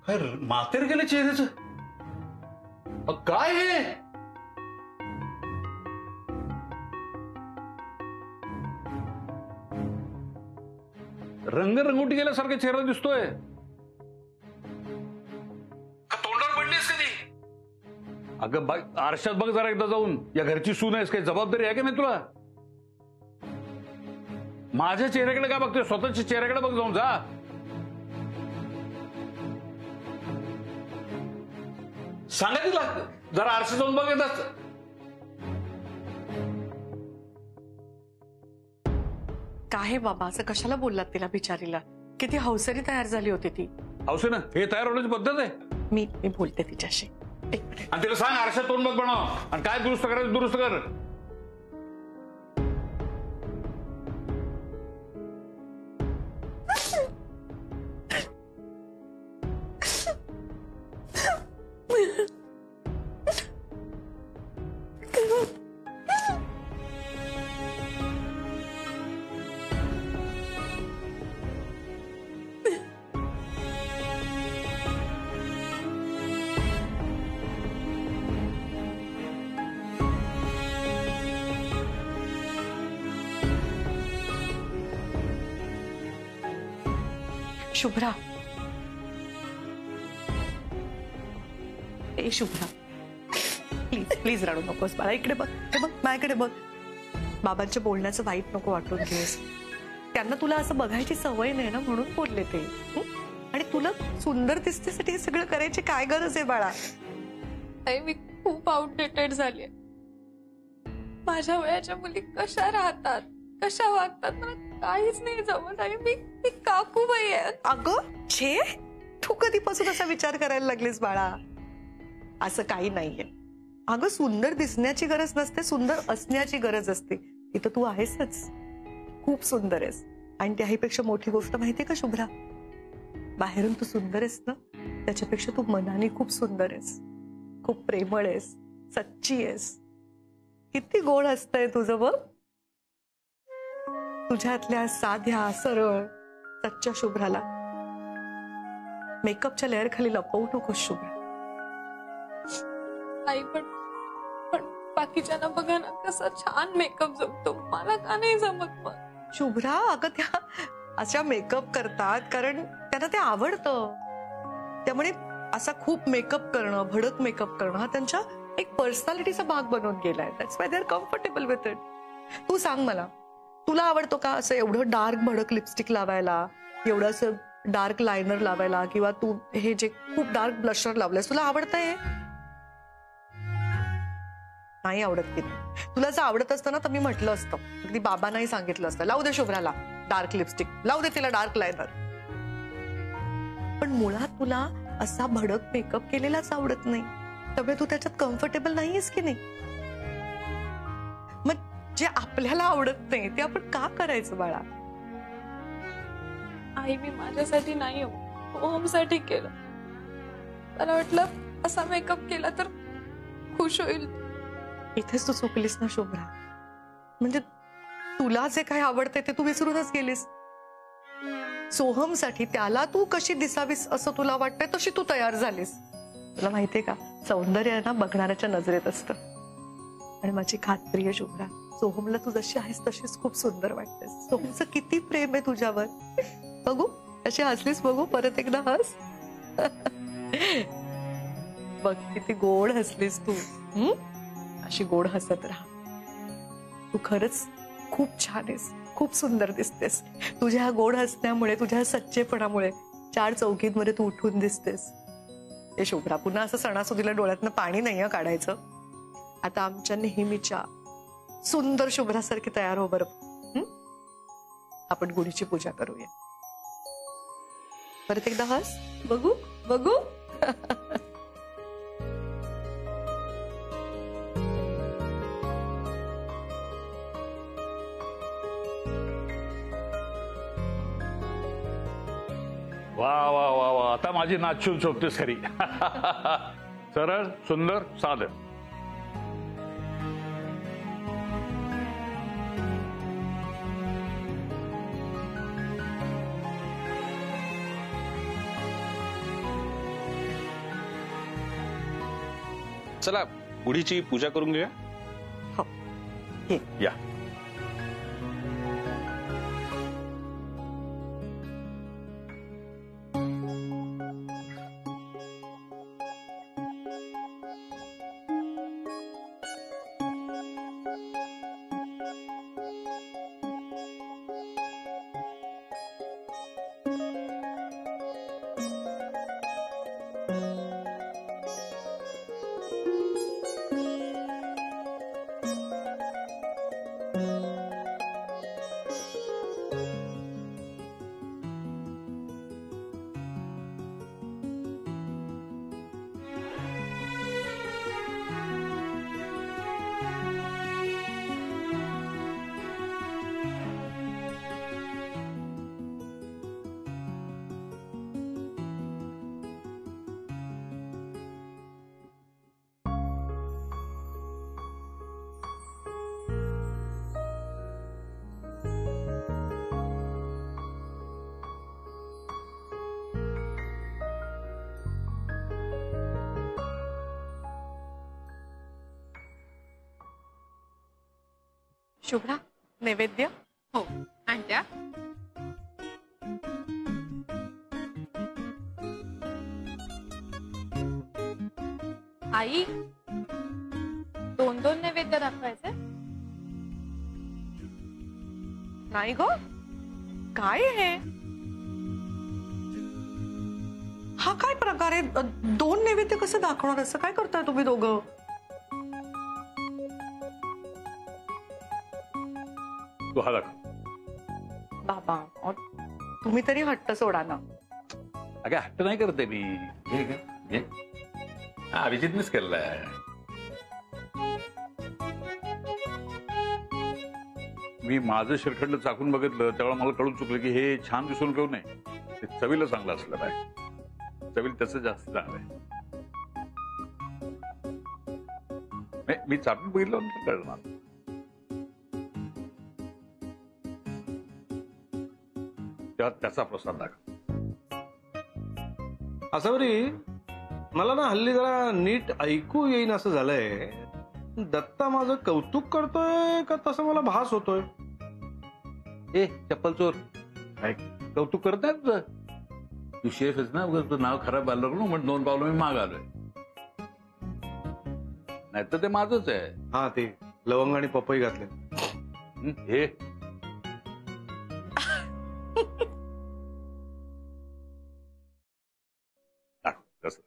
काय मातेर गेले चेहऱ्याचं? काय हे? रंगरंगोटी गेल्यासारखा चेहरा दिसतोय. तोंडावर पडलीस कधी? अगं बघ, आरशात बघ जरा एकदा जाऊन. या घरची सून आहेस, काही जबाबदारी आहे का नाही तुला? माझ्या चेहऱ्याकडे काय बघतोय? स्वतःच्या चेहऱ्याकडे बघ जाऊन. जा. सांगा तिला जरा आरशात जाऊन बघ येतात. काय बाबा, असं कशाला बोललात तिला? बिचारीला किती हौसरी तयार झाली होती ती. हौसे ना, हे तयार होण्याची पद्धत आहे. मी बोलते तिच्याशी. एक मिनिट. आणि तिला सांग आरशात तोंड बघ बनव, आणि काय दुरुस्त करायचं दुरुस्त कर. शुभ्रा, ए शुभ्रा, प्लीज प्लीज रडू नकोस बाळा. इकडे बघ, हे बघ माझ्याकडे बघ. बाबांच्या बोलण्याचं वाईट नको वाटून घेस. त्यांना तुला असं बघायची सवय नाही ना, म्हणून बोलले ते. आणि तुला सुंदर दिसतेसाठी हे सगळं करायची काय गरज आहे बाळा? मी खूप आउटडेटेड झाली. माझ्या वयाच्या मुली कशा राहतात, कशा वागतात, मला काहीच नाही जमत आहे. मी काकूबाई आहे. अगं छे, तू कधीपासून असा विचार करायला लागलीस बाळा? असं काही नाहीये. अगं सुंदर दिसण्याची गरज नसते, सुंदर असण्याची गरज असते. इथं तू आहेसच, खूप सुंदर आहेस. आणि त्याहीपेक्षा मोठी गोष्ट माहितीये का शुभ्रा? बाहेरून तू सुंदर आहेस ना, त्याच्यापेक्षा तू मनाने खूप सुंदर आहेस. खूप प्रेमळ आहेस, सच्ची आहेस. किती गोड असतंय तुझं बघ. तुझ्यातल्या साध्या सरळ सच्च्या शुभ्राला मेकअपच्या लेअर खाली लपवू नकोस शुभ्रा. आई पण बाकीच्यांना बघा ना कसा छान मेकअप जमतो, मला का नाही जमत? मग शुभ्रा, अगं त्या अशा मेकअप करतात कारण त्यांना ते आवडतं. त्यामुळे असा खूप मेकअप करणं, भडक मेकअप करणं हा त्यांच्या एक पर्सनॅलिटीचा भाग बनून गेलाय. That's why they are comfortable with it. तू सांग मला, तुला आवडतो का असं एवढं डार्क भडक लिपस्टिक लावायला, एवढं असं डार्क लायनर लावायला, किंवा तू हे जे खूप डार्क ब्लशर लावलंयस, तुला आवडतंय? नाही आवडत की? तुला जर आवडत असतं ना तर मी म्हटलं असतं, अगदी बाबांनाही सांगितलं असतं, लावू दे शुभ्राला डार्क लिपस्टिक, लावू दे तिला डार्क लायनर. पण मुळात तुला असा भडक मेकअप केलेलाच आवडत नाही, त्यामुळे तू त्याच्यात कम्फर्टेबल नाहीयेस की नाही? मग जे आपल्याला आवडत नाही ते आपण का करायचं बाळा? आई, मी माझ्यासाठी नाही, ओमसाठी केलं. मला वाटलं असा मेकअप केला तर खुश होईल. इथेच तू चुकलीस ना शुभ्रा. म्हणजे तुला जे काही आवडते ते तू विसरूनच गेलीस. सोहमसाठी त्याला तू कशी दिसावीस असं तुला वाटतंय तशी तू तयार झालीस. तुला माहितीये का, सौंदर्य आहे ना बघणाऱ्याच्या नजरेत असतं. आणि माझी खात्री आहे शुभ्रा, सोहमला तू जशी आहेस तशीच खूप सुंदर वाटतेस. सोहमचं किती प्रेम आहे तुझ्यावर. बघू अशी हसलीस, बघू परत एकदा हस. बघ किती गोड हसलीस तू. अशी गोड हसत राहा. तू खरंच खूप छान आहेस, खूप सुंदर दिसतेस. तुझ्या ह्या गोड हसण्यामुळे, तुझ्या सच्चेपणामुळे 4 चौघींमध्ये तू उठून दिसतेस. हे शुभ्रा, पुन्हा असं सणासुदीला डोळ्यातनं पाणी नाही काढायचं. आता आमच्या नेहमीच्या सुंदर शुभ्रासारखी तयार हो बरं. आपण गुढीची पूजा करूया. परत एकदा हस, बघू बघू. वा वा वा वा, आता माझी नाचून शोधतेस खरी. सरळ, सुंदर, साधं. चला गुढीची पूजा करून घेऊया. हो ये. या. शुभ्रा नैवेद्य. हो आणत्या. आई 2-2 नैवेद्य दाखवायचे. नाही ग काय हे हा काय प्रकार आहे 2 नैवेद्य कसं दाखवणार असं काय करताय तुम्ही दोघं. तू हा दाखव. बाबा तुम्ही तरी हट्ट सोडा ना. अगं हट्ट नाही करते मी. हे का हे हा अभिजितनेच केलेलाय. मी माझं श्रीखंड चाकून बघितलं त्यावेळेला मला कळून चुकलं की हे छान दिसून घेऊ नये. ते चवीला चांगलं असलं पाहिजे. चवीला त्याचं जास्त चांगलं आहे. मी चाकून बघितलं नंतर कळलं मला. तेव्हा त्याचा प्रसाद दाखव. असं बरी मला ना हल्ली जरा नीट ऐकू येईन असं झालंय. दत्ता माझं कौतुक करतोय का तसं मला भास होतोय. ए चप्पल चोर काय कौतुक करत नाही तुझं. तू शेफ आहेस ना तुझं नाव खराब आलं नको म्हणून 2 पावलं मी माग आलोय. नाहीतर ते माझंच आहे. हा ते लवंग आणि पपई घातले. हे कसं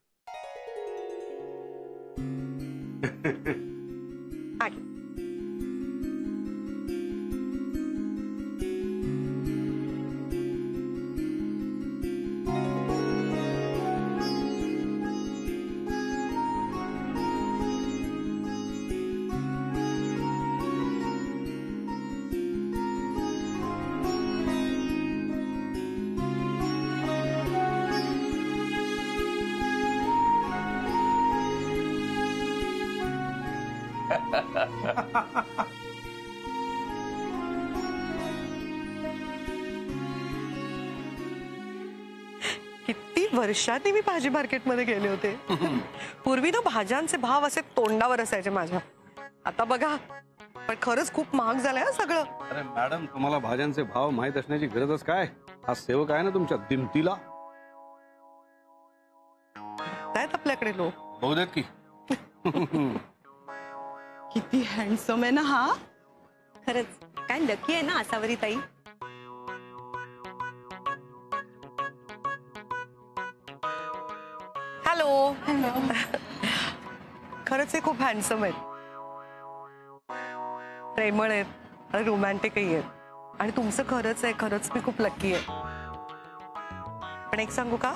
किती वर्षांनी मी भाजी मार्केटमध्ये गेले होते. पूर्वी ना भाज्यांचे भाव असे तोंडावर असायचे माझ्या. आता बघा पण खरंच खूप महाग झालंय हा सगळं. अरे मॅडम तुम्हाला भाज्यांचे भाव माहित असण्याची गरजच काय. हा सेवक आहे ना तुमच्या दिमतीला. आहेत आपल्याकडे लोक. होऊ देत की. किती हँडसम आहे ना हा. खरंच काय लकी आहे ना असावरी ताई. हॅलो. खरंच हे खूप हँडसम आहेत. प्रेमळ आहेत आणि रोमॅन्टिकही आहेत. आणि तुमचं खरंच आहे. खरंच मी खूप लकी आहे. पण एक सांगू का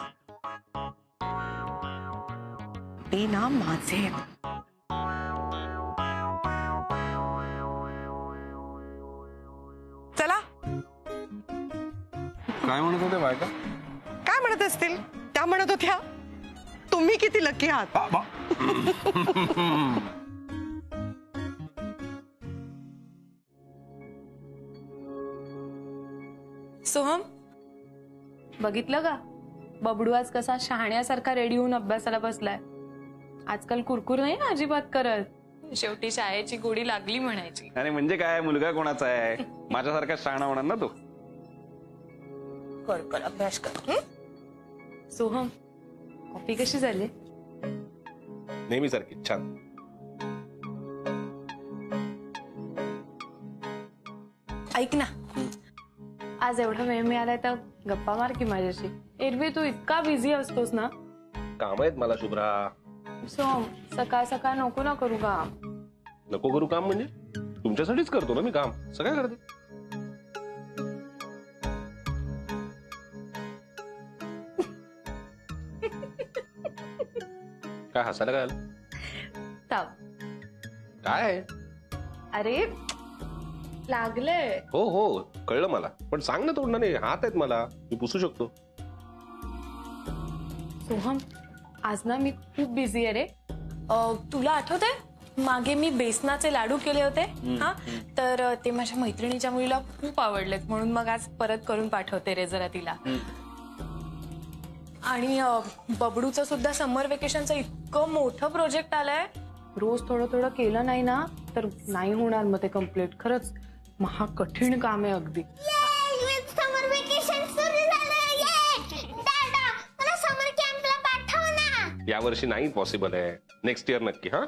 ते ना माझे आहेत. चला. काय म्हणत होते बायका. काय म्हणत असतील त्या म्हणत होत्या तुम्ही किती लकी आहात. सोहम बघितलं का बबडू आज कसा शहाण्यासारखा रेडी होऊन अभ्यासाला बसलाय. आजकाल कुरकुर नाही ना अजिबात करत. शेवटी शाळेची गोडी लागली म्हणायची. आणि म्हणजे काय मुलगा कोणाचा आहे? माझ्यासारखा शहाणा होणार ना तो. कर कर अभ्यास कर. सोहम, कॉफी कशी झाली? नेहमी सारखी छान. ऐक ना, आज एवढा वेळ मिळालाय तर गप्पा मार की माझ्याशी. एरवी तू इतका बिझी असतोस ना. काम आहेत मला शुभ्रा. सोहम, सकाळ सकाळ नको ना करू का? नको करू काम म्हणजे तुमच्यासाठीच करतो ना मी काम. सगळं करते. काय हसायला काय आलं? ताव. काय? अरे लागलंय. हो हो कळलं मला, पण सांग ना तोंडाने. हात आहेत मला, मी पुसू शकतो. सोहम, आज ना मी खूप बिझी आहे रे. तुला आठवतंय मागे मी बेसनाचे लाडू केले होते हा, तर ते माझ्या मैत्रिणीच्या मुलीला खूप आवडलेत, म्हणून मग आज परत करून पाठवते रे जरा तिला. आणि बबडूचं सुद्धा समर वेकेशनचं इतकं मोठं प्रोजेक्ट आलंय. रोज थोडं थोडं केलं नाही ना तर नाही होणार मग ते कम्प्लीट. खरंच महा कठीण काम आहे अगदी. समर वेकेशन सुरू झालं. दादा मला समर कॅम्पला पाठव ना. यावर्षी नाही पॉसिबल आहे, नेक्स्ट इयर नक्की. हा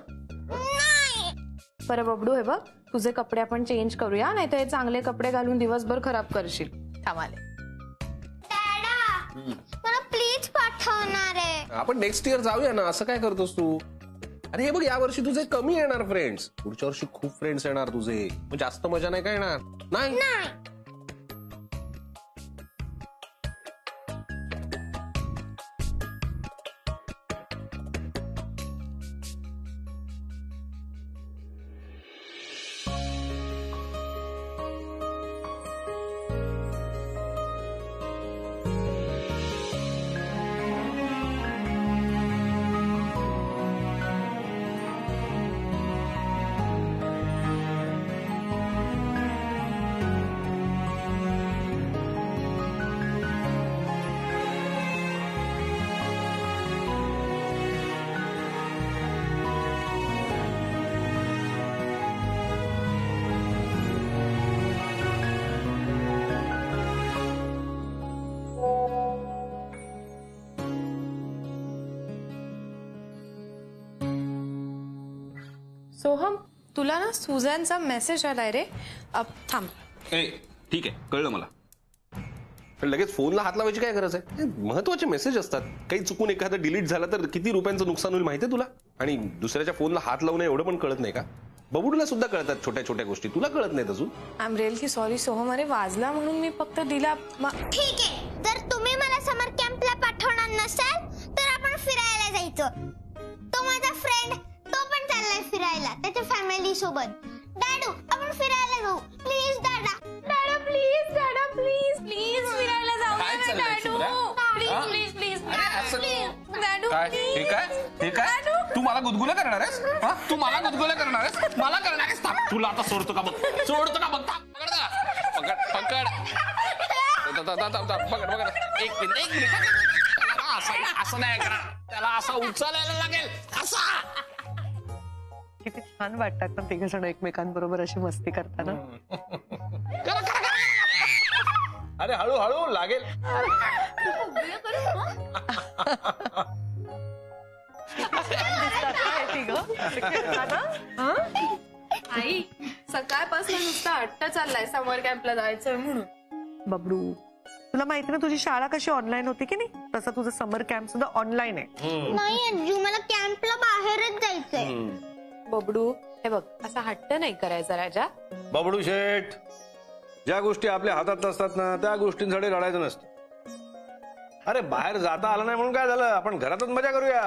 बरं बबडू, हे बघ तुझे कपडे आपण चेंज करूया, नाही तर हे चांगले कपडे घालून दिवसभर खराब करशील. थांबाले. दादा मला प्लीज पाठवणार आहे. आपण नेक्स्ट इयर जाऊया ना. असं काय करतोस तू? अरे हे बघ, या वर्षी तुझे कमी येणार फ्रेंड्स. पुढच्या वर्षी खूप फ्रेंड्स येणार तुझे. मग जास्त मजा नाही काय येणार. नाही सोहम, तुला ना सुझॅनचा मेसेज आलाय रे. थांब. ठीक आहे, कळलं मला. पण लगेच फोनला हात लावायची काय गरज आहे? महत्वाचे मेसेज असतात. काही चुकून एखादं डिलीट झालं तर किती रुपयांचं नुकसान होईल माहितीये तुला? आणि दुसऱ्याच्या फोनला हात लावणं एवढं पण कळत नाही का? बबुडूला सुद्धा कळतात छोट्या छोट्या गोष्टी, तुला कळत नाहीत अजून. I am really sorry Soham. अरे वाजला म्हणून मी फक्त दिला. ठीक आहे, जर तुम्ही मला समर कॅम्पला पाठवणार नसाल तर आपण फिरायला जायचं. तो माझा फ्रेंड, तो पण चाललाय फिरायला त्याच्या फॅमिली सोबत. दादू आपण फिरायला जाऊ प्लीज. दादा दादा प्लीज. दादा प्लीज प्लीज फिरायला जाऊ काय ना चाललंय दादू. शुभ्रा? प्लीज प्लीज प्लीज दादू काय प्लीज. ठीक आहे, ठीक आहे. तू मला गुदगुल्या करणार आहेस? हा? तू मला गुदगुल्या करणार आहेस? मला करणार आहेस? थांब. तुला आता सोडतो का बघ, सोडतो का बघ. थांब. पकड ना. पकड पकड पकड पकड. एक मिनिट. असं नाही करा त्याला, असं उचलायला लागेल. असा किती छान वाटतात ना तिघ जण एकमेकांबरोबर अशी मस्ती करताना. अरे हळूहळू लागेल. आई सकाळपासून नुसता हट्ट चाललाय समर कॅम्पला जायचंय म्हणून. बबडू, तुला माहिती ना तुझी शाळा कशी ऑनलाईन होती की नाही, तसं तुझं समर कॅम्प सुद्धा ऑनलाईन आहे. नाही अज्जू मला कॅम्पला बाहेरच जायचंय. बबडू, हे बघ असा हट्ट नाही करायचा राजा. बबडू शेठ, ज्या गोष्टी आपल्या हातात नसतात ना त्या गोष्टींसाठी लढायचं नसतं. अरे बाहेर जाता आलं नाही म्हणून काय झालं, आपण घरातच मजा करूया.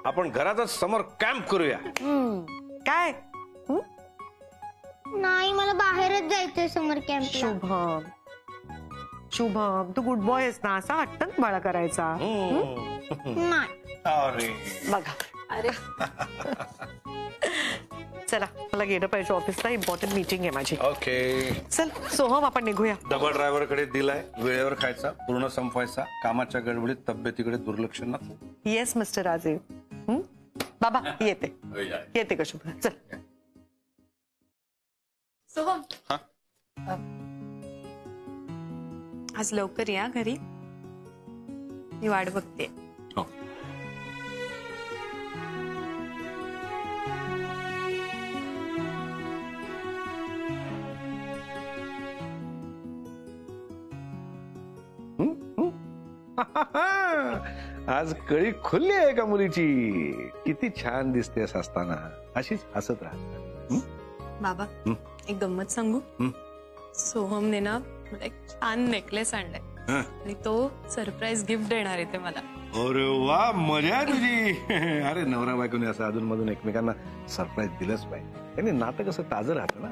आपण घरातच समर कॅम्प करूया. काय? नाही मला बाहेरच जायचंय समर कॅम्पला. शुभम, शुभम तू गुड बॉय आहेस ना, असा हट्ट नाही बाळा करायचा. नाही अरे बघा. अरे चला मला गेलं पाहिजे ऑफिसला, इम्पॉर्टंट मीटिंग आहे माझी. ओके चल सोहम आपण निघूया. डबा ड्रायव्हर कडे दिलाय, वेळेवर खायचा, पूर्ण संपवायचा. कामाच्या गडबडीत तब्येतीकडे दुर्लक्ष नको. Yes mister Rajeev. बाबा येते येते का शुभ चल. सोहम हा? आज लवकर या घरी, मी वाट बघते. हो. आज कळी खुल्ली आहे का मुलीची? किती छान दिसतेस असताना, अशीच हसत राहा. बाबा हं? एक गंमत सांगू. हं? सोहमने ना मला एक छान नेकलेस आणलाय हं? आणि तो सरप्राईज गिफ्ट देणार आहे ते मला. अरे वा, मजा आहे तुझी. अरे नवरा बायकोने असं अधून मधून एकमेकांना सरप्राईज दिलंच पाहिजे. त्यांनी नातं कसं ताजं राहतं ना.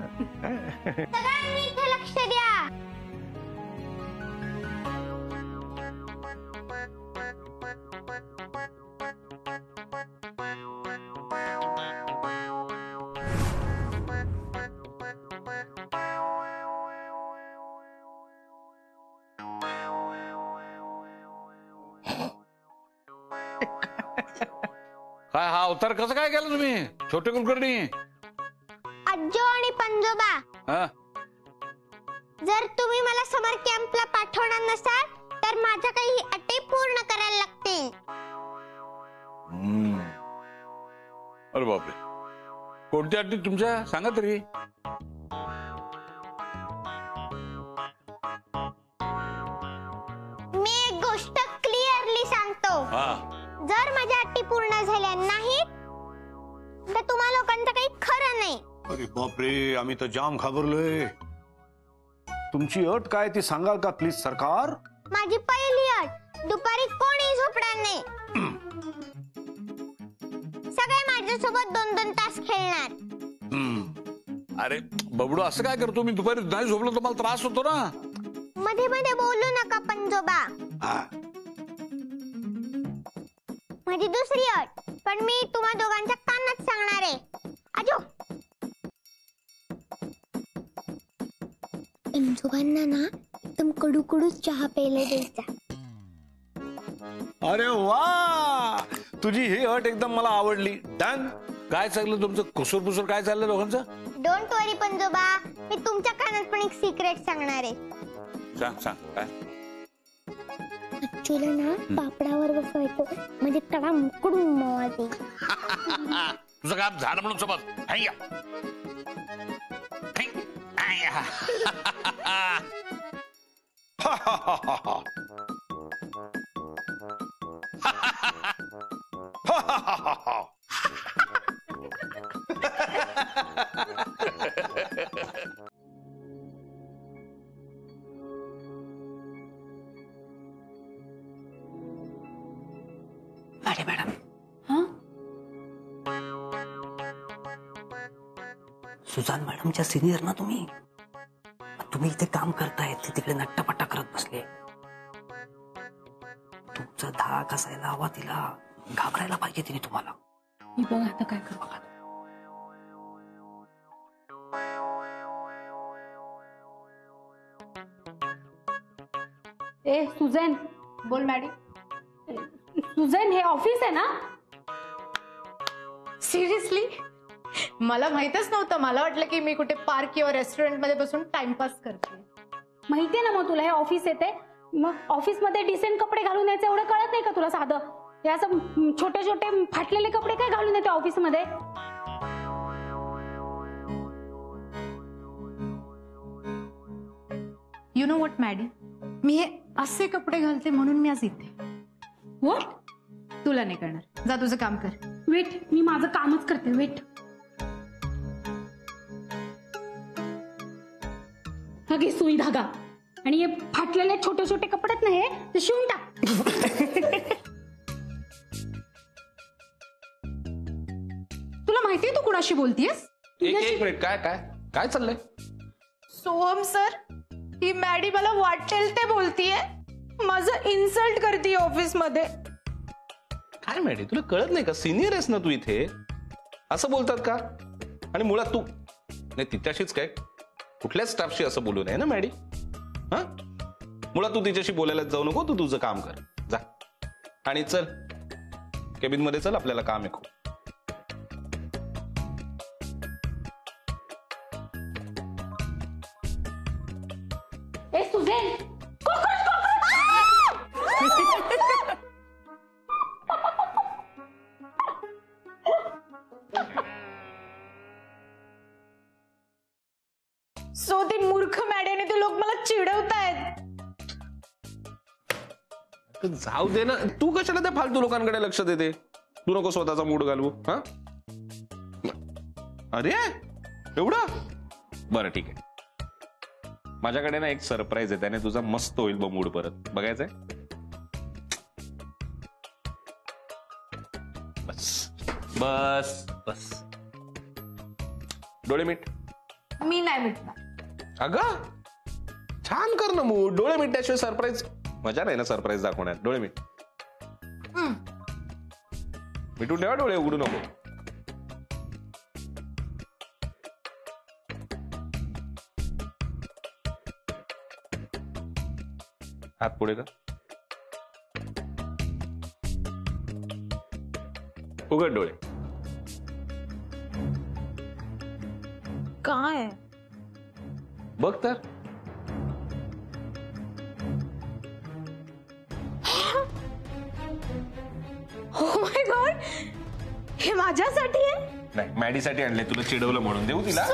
सगळ्यांनी इथे लक्ष द्या. काय हा अवतार कसं काय केलं तुम्ही छोटे कुलकर्णी? आजो आणि पंजोबा, हा? जर तुम्ही मला समर कॅम्पला पाठवणार नसाल तर माझ्या काही अटी पूर्ण करायला लागतील. अरे बापरे, कोणत्या अटी तुमच्या सांगा तरी. मी एक गोष्ट क्लिअरली सांगतो, हा. जर माझ्या अटी पूर्ण झाल्या नाहीत तर तुम्हा लोकांचं काही खरं नाही. अरे बापरे, आम्ही तर जाम घाबरलोय. तुमची अट काय ती सांगाल का प्लीज सरकार? माझी पहिली अट, दुपारी कोणी झोपणार नाही. सगळे माझ्यासोबत 2-2 तास खेळणार. अरे बबडू, असं काय करतो? मी दुपारी नाही झोपलो तर मला त्रास होतो ना. मध्ये मध्ये बोलू नका पंजोबा. माझी दुसरी अट, पण मी तुम्हा दोघांच्या कानात सांगणार आहे. आजो, दोघांना ना एकदम कडू कडू चहा प्यायला द्यायचा. अरे वा, तुझी ही अट एकदम मला आवडली. डन. काय चाललं तुमचं? कुसूर पुसूर काय चाललं दोघांचं? डोंट वरी पंजोबा, मी तुमच्या कानात पण एक सिक्रेट सांगणार आहे. सांग सांग काय? ऍक्च्युअली ना पापडावर बसवायचं म्हणजे कडा मुकडून मवायचे. तुझं काम झालं म्हणून समज. हैया. हैया. अरे मॅडम, सुजान मॅडमच्या सिनियर ना तुम्ही. तुम्ही इथे काम करताय, ते तिकडे नट्टापट्टा करत बसले. तुमचा धाक असायला हवा तिला. घाबरायला पाहिजे तिने तुम्हाला. मी बघ आता काय कर. बघा, ए सुजैन, बोल मॅडी. सुजैन, हे ऑफिस आहे ना? सिरियसली मला माहितच नव्हतं. मला वाटलं की मी कुठे पार्क किंवा रेस्टॉरंट मध्ये बसून टाइमपास करते. माहितीये ना मग तुला हे ऑफिस येते. मग ऑफिस मध्ये डिसेंट कपडे घालून यायचं एवढं कळत नाही का तुला? साधं हे असं छोटे छोटे फाटलेले कपडे काय घालून येते ऑफिस मध्ये? यु नो व्हॉट मॅडी, मी हे असे कपडे घालते म्हणून मी आज इथे. व्हॉट? तुला नाही करणार. जा तुझं काम कर. वेट, मी माझं कामच करते. वेट. हा घे सुई धागा आणि हे फाटलेले छोटे छोटे कपडे आहेत ना, हे ते शिवून टाक. तुला माहितीये तू कुणाशी बोलतीयस? एक मिनिट, काय काय काय चाललंय? सोहम सर, ही मॅडी मला वाटेल ते बोलतीये. माझं इन्सल्ट करते ऑफिस मध्ये. काय मॅडी, तुला कळत नाही का? सिनियर आहेस ना तू इथे. असं बोलतात का? आणि मुळात तू नाही तिच्याशीच काय, कुठल्याच स्टाफशी असं बोलू नये ना मॅडी. हा, मुळात तू तिच्याशी बोलायला जाऊ नको. तू तुझं काम कर, जा. आणि चल केबिन मध्ये चल, आपल्याला काम आहे खूप. सो ती मूर्ख मॅडम ते लोक मला चिडवतायत. जाऊ दे ना, तू कशाला त्या फालतू लोकांकडे लक्ष देते? तू नको स्वतःचा मूड घालवू. हा अरे एवढं बरं ठीक आहे. माझ्याकडे ना एक सरप्राईज आहे, त्याने तुझा मस्त होईल बघ मूड परत. बघायचंय? बस बस बस. डोळे मीट. मी नाही मिटणार. अगं छान कर ना मूड. डोळे मिटल्याशिवाय सरप्राईज मजा नाही ना सरप्राईज दाखवण्यात. डोळे मीट. मिटून ठेवा डोळे, उघडू नको. हात पुढे का. उघड डोळे. काय बघ तर. ओ माय गॉड, हे माझ्यासाठी आहे. नाही, मॅडीसाठी आणले. तुला चिडवलं म्हणून देऊ तिला.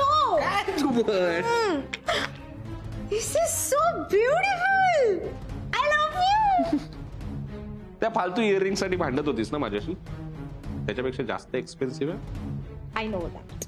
This is so beautiful. I love you. त्या फालतू इयरिंग साठी भांडत होतीस ना माझ्याशी, त्याच्यापेक्षा जास्त एक्सपेन्सिव्ह आहे. I know that.